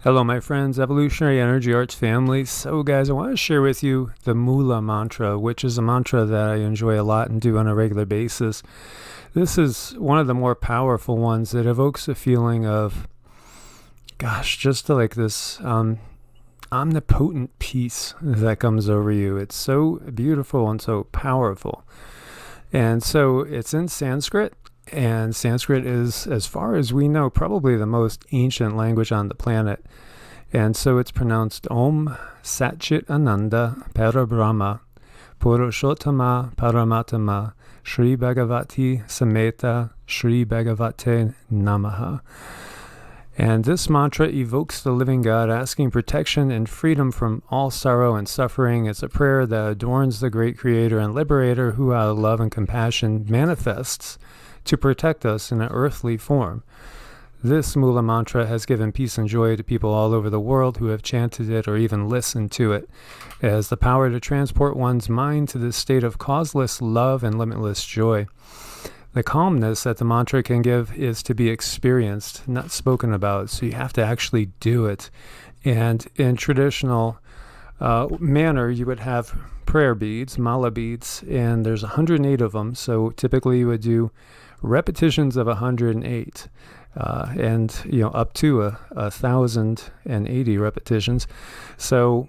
Hello, my friends, Evolutionary Energy Arts family. So, guys, I want to share with you the Moola mantra, which is a mantra that I enjoy a lot and do on a regular basis. This is one of the more powerful ones that evokes a feeling of, just like this omnipotent peace that comes over you. It's so beautiful and so powerful. And so it's in Sanskrit. And Sanskrit is, as far as we know, probably the most ancient language on the planet. And so it's pronounced Om Satchit Ananda Parabrahma Purushottama Paramatama Shri Bhagavati Sameta Shri Bhagavate Namaha. And this mantra evokes the living God, asking protection and freedom from all sorrow and suffering. It's a prayer that adorns the great creator and liberator who, out of love and compassion, manifests to protect us in an earthly form. This Moola mantra has given peace and joy to people all over the world who have chanted it or even listened to it. It has the power to transport one's mind to this state of causeless love and limitless joy. The calmness that the mantra can give is to be experienced, not spoken about, so you have to actually do it. And in traditional manner, you would have prayer beads, mala beads, and there's 108 of them, so typically you would do repetitions of 108, and up to 1,080 repetitions. So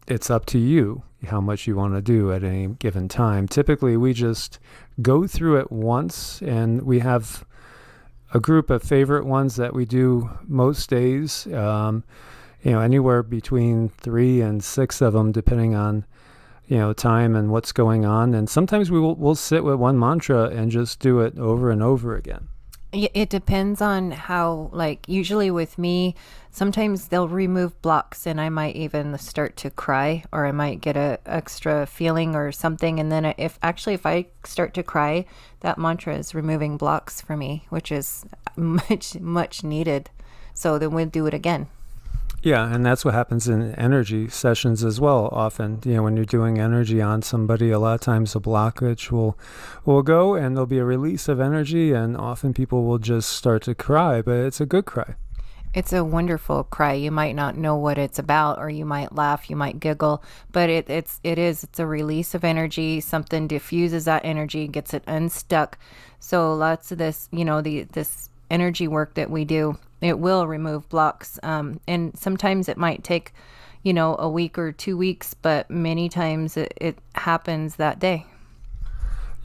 it's up to you how much you want to do at any given time. Typically, we just go through it once, and we have a group of favorite ones that we do most days. Anywhere between 3 and 6 of them, depending on time and what's going on. And sometimes we'll sit with one mantra and just do it over and over again. It depends on how, usually with me, sometimes they'll remove blocks and I might even start to cry, or I might get a extra feeling or something. And then if I start to cry, that mantra is removing blocks for me, which is much needed. So then we'll do it again. Yeah, and that's what happens in energy sessions as well. Often, when you're doing energy on somebody, a lot of times a blockage will go and there'll be a release of energy, and often people will just start to cry, but it's a good cry. It's a wonderful cry. You might not know what it's about, or you might laugh, you might giggle, but it's a release of energy. Something diffuses that energy, gets it unstuck. So lots of this, this energy work that we do, it will remove blocks. And sometimes it might take, a week or 2 weeks, but many times it happens that day.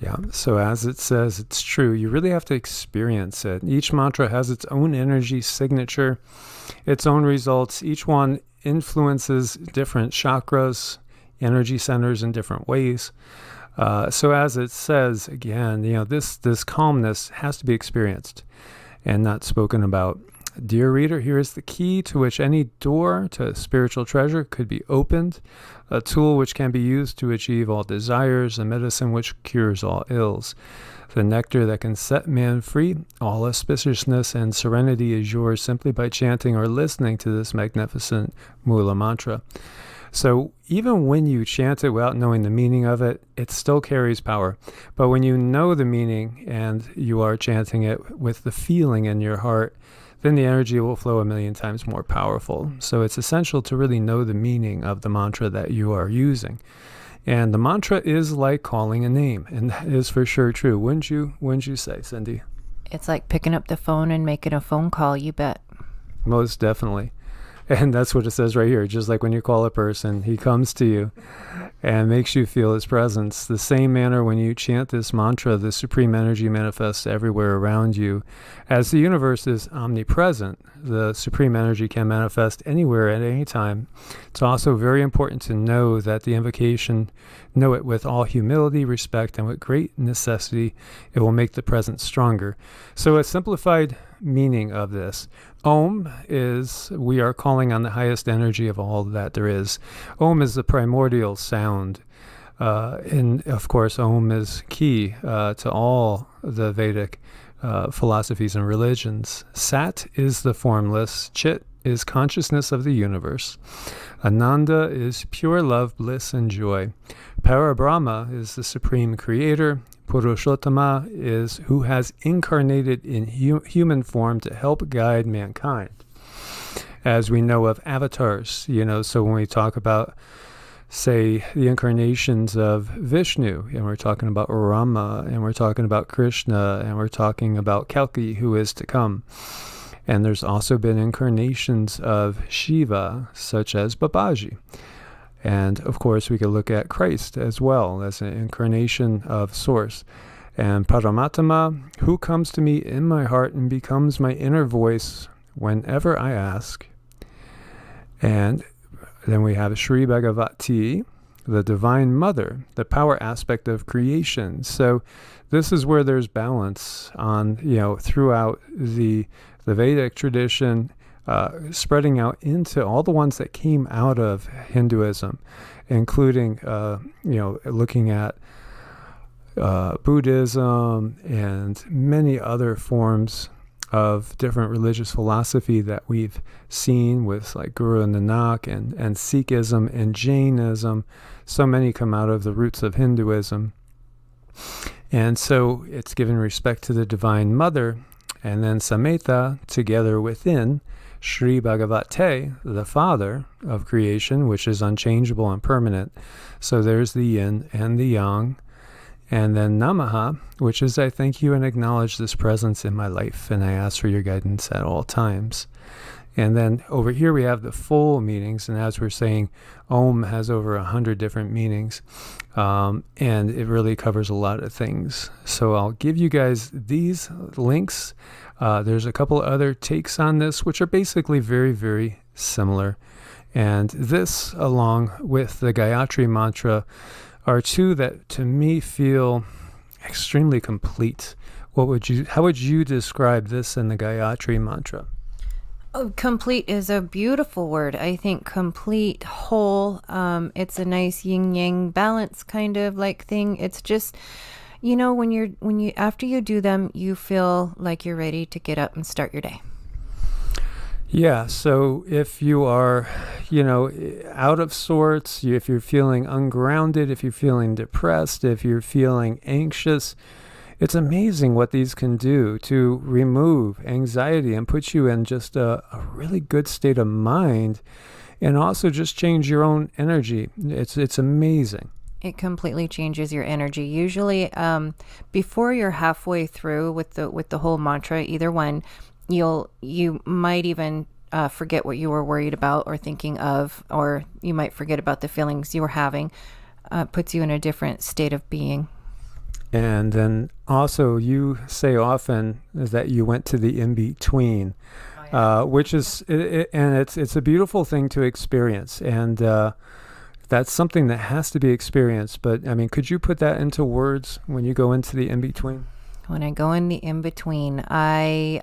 Yeah, so as it says, it's true. You really have to experience it. Each mantra has its own energy signature, its own results. Each one influences different chakras, energy centers in different ways. So as it says, again, this calmness has to be experienced and not spoken about. Dear reader, here is the key to which any door to spiritual treasure could be opened, a tool which can be used to achieve all desires, a medicine which cures all ills. The nectar that can set man free, all auspiciousness and serenity is yours simply by chanting or listening to this magnificent Moola mantra. So even when you chant it without knowing the meaning of it, it still carries power. But when you know the meaning and you are chanting it with the feeling in your heart, then the energy will flow a million times more powerful. So it's essential to really know the meaning of the mantra that you are using. And the mantra is like calling a name, and that is for sure true. Wouldn't you say, Cindy? It's like picking up the phone and making a phone call, you bet. Most definitely. And that's what it says right here. Just like when you call a person, he comes to you and makes you feel his presence. The same manner when you chant this mantra, the supreme energy manifests everywhere around you. As the universe is omnipresent, the supreme energy can manifest anywhere at any time. It's also very important to know that the invocation, know it with all humility, respect, and with great necessity. It will make the presence stronger. So a simplified meaning of this. Om is, we are calling on the highest energy of all that there is. Om is the primordial sound. And of course, Om is key to all the Vedic philosophies and religions. Sat is the formless. Chit is consciousness of the universe. Ananda is pure love, bliss, and joy. Parabrahma is the supreme creator. Purushottama is who has incarnated in human form to help guide mankind. as we know of avatars. So when we talk about, say, the incarnations of Vishnu, and we're talking about Rama, and we're talking about Krishna, and we're talking about Kalki, who is to come. And there's also been incarnations of Shiva, such as Babaji. And of course, we could look at Christ as well as an incarnation of Source. And Paramatma, who comes to me in my heart and becomes my inner voice whenever I ask. And then we have Sri Bhagavati, the Divine Mother, the power aspect of creation. So this is where there's balance on, throughout the Vedic tradition, spreading out into all the ones that came out of Hinduism, including, looking at Buddhism and many other forms of different religious philosophy that we've seen with like Guru Nanak and Sikhism and Jainism. So many come out of the roots of Hinduism. And so it's given respect to the Divine Mother, and then Sameta together within Sri Bhagavate, the Father of creation, which is unchangeable and permanent. So there's the yin and the yang. And then Namaha, which is I thank you and acknowledge this presence in my life, and I ask for your guidance at all times. And then over here we have the full meanings, and as we're saying, Om has over 100 different meanings, and it really covers a lot of things. So I'll give you guys these links. There's a couple other takes on this, which are basically very, very similar. And this, along with the Gayatri Mantra, are two that to me feel extremely complete. How would you describe this in the Gayatri Mantra? Oh, complete is a beautiful word. I think complete, whole. It's a nice yin yang balance kind of like thing. It's just, after you do them, you feel like you're ready to get up and start your day. Yeah, so if you are, out of sorts, if you're feeling ungrounded, if you're feeling depressed, if you're feeling anxious, it's amazing what these can do to remove anxiety and put you in just a really good state of mind, and also just change your own energy. It's amazing. It completely changes your energy. Usually, before you're halfway through with the whole mantra, either one, you might even forget what you were worried about or thinking of, or you might forget about the feelings you were having. Puts you in a different state of being. And then also you say often that you went to the in-between, which is, and it's a beautiful thing to experience. And that's something that has to be experienced. But I mean, could you put that into words when you go into the in-between? When I go in the in-between, I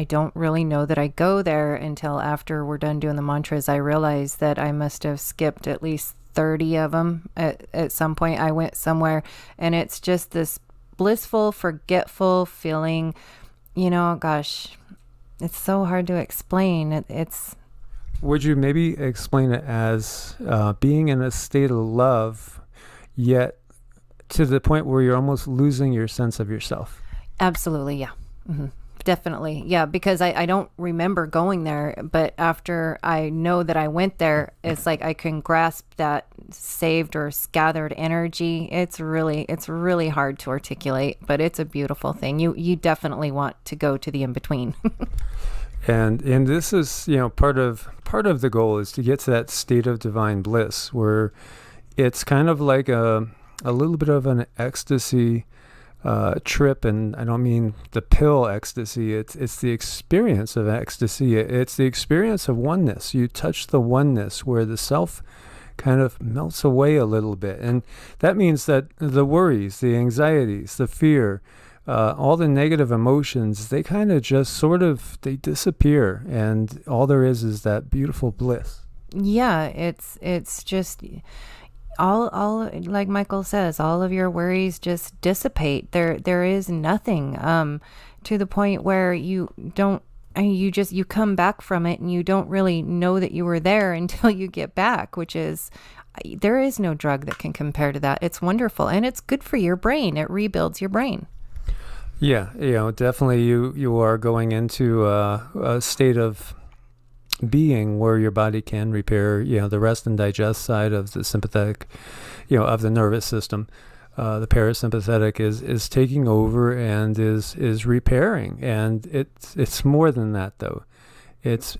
don't really know that I go there until after we're done doing the mantras. I realize that I must have skipped at least 30 of them at some point. I went somewhere, and it's just this blissful, forgetful feeling. Gosh, it's so hard to explain. Would you maybe explain it as being in a state of love, yet to the point where you're almost losing your sense of yourself? Absolutely, yeah. Mm-hmm. Definitely, yeah, because I don't remember going there, but after I know that I went there, it's like I can grasp that saved or gathered energy. It's really hard to articulate, but it's a beautiful thing. You definitely want to go to the in-between. And this is, part of the goal is to get to that state of divine bliss where it's kind of like a little bit of an ecstasy trip, and I don't mean the pill ecstasy. It's the experience of ecstasy. It's the experience of oneness. You touch the oneness where the self kind of melts away a little bit, and that means that the worries, the anxieties, the fear, all the negative emotions, they kind of just they disappear, and all there is that beautiful bliss. Yeah, it's just all like Michael says, all of your worries just dissipate. There is nothing to the point where you come back from it and you don't really know that you were there until you get back, which is, there is no drug that can compare to that. It's wonderful, and it's good for your brain. It rebuilds your brain. Yeah, definitely you are going into a state of being where your body can repair, the rest and digest side of the sympathetic, of the nervous system. The parasympathetic is taking over and is repairing, and it's more than that though. It's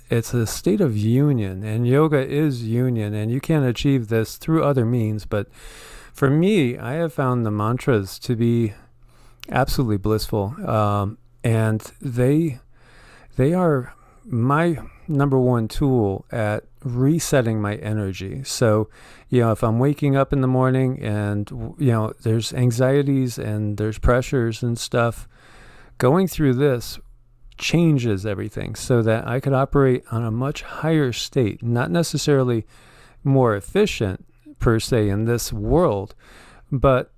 a state of union, and yoga is union, and you can achieve this through other means. But for me, I have found the mantras to be absolutely blissful, and they are my number one tool at resetting my energy. So, if I'm waking up in the morning and, there's anxieties and there's pressures and stuff, going through this changes everything so that I could operate on a much higher state, not necessarily more efficient per se in this world, but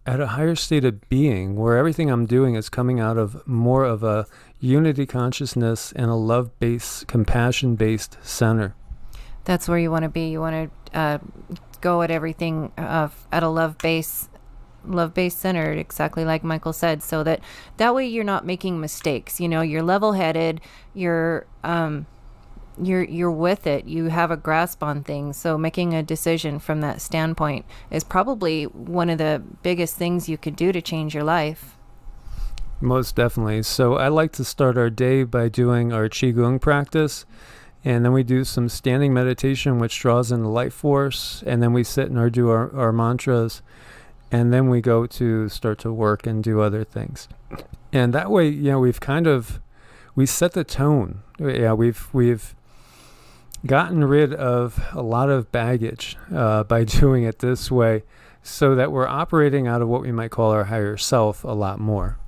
at a higher state of being where everything I'm doing is coming out of more of a unity consciousness and a love-based, compassion-based center. That's where you want to be. You want to go at everything at a love-based center, exactly like Michael said, so that way you're not making mistakes. You're level-headed. You're with it. You have a grasp on things. So making a decision from that standpoint is probably one of the biggest things you could do to change your life. Most definitely. So I like to start our day by doing our Qigong practice. And then we do some standing meditation, which draws in the life force. And then we sit and do our mantras. And then we go to start to work and do other things. And that way, we set the tone. Yeah, we've gotten rid of a lot of baggage by doing it this way, so that we're operating out of what we might call our higher self a lot more.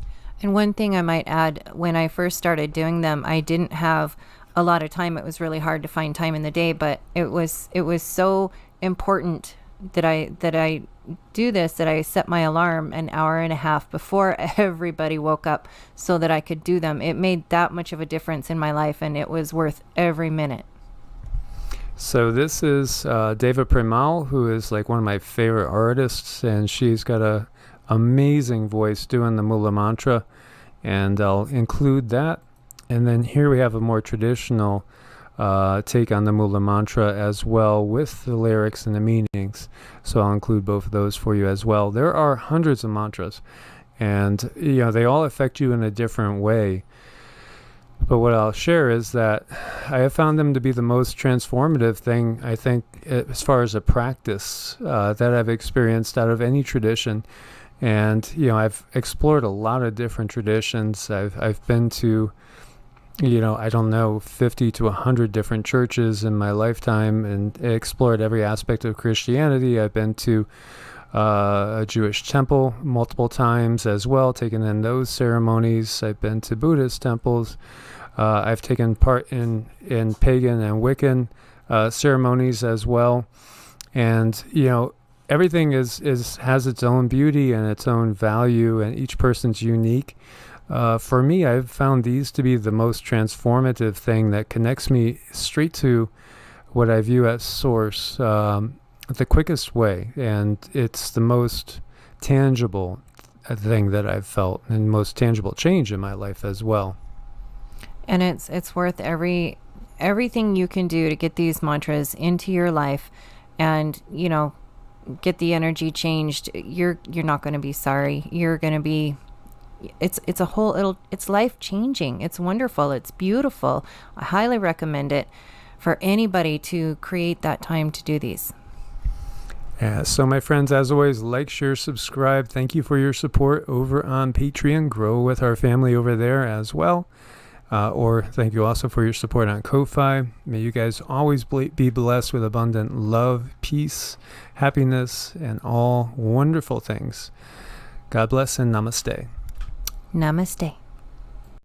And one thing I might add, when I first started doing them, I didn't have a lot of time. It was really hard to find time in the day, but it was so important that I do this, that I set my alarm an hour and a half before everybody woke up so that I could do them. It made that much of a difference in my life, and it was worth every minute. So this is Deva Premal, who is like one of my favorite artists, and she's got a amazing voice doing the Moola mantra, and I'll include that. And then here we have a more traditional take on the Moola mantra as well, with the lyrics and the meanings. So I'll include both of those for you as well. There are hundreds of mantras, and they all affect you in a different way. But what I'll share is that I have found them to be the most transformative thing, I think, as far as a practice that I've experienced out of any tradition. And, I've explored a lot of different traditions. I've been to, 50 to 100 different churches in my lifetime, and explored every aspect of Christianity. I've been to a Jewish temple multiple times as well, taken in those ceremonies. I've been to Buddhist temples. I've taken part in pagan and Wiccan ceremonies as well. And, everything has its own beauty and its own value, and each person's unique. For me, I've found these to be the most transformative thing that connects me straight to what I view as source, the quickest way, and it's the most tangible thing that I've felt, and most tangible change in my life as well. And it's worth everything you can do to get these mantras into your life, and get the energy changed. You're not going to be sorry. You're going to be. It's life changing. It's wonderful. It's beautiful. I highly recommend it for anybody to create that time to do these. Yeah, so my friends, as always, like, share, subscribe. Thank you for your support over on Patreon. Grow with our family over there as well. Or thank you also for your support on Ko-Fi. May you guys always be blessed with abundant love, peace, happiness, and all wonderful things. God bless and namaste. Namaste.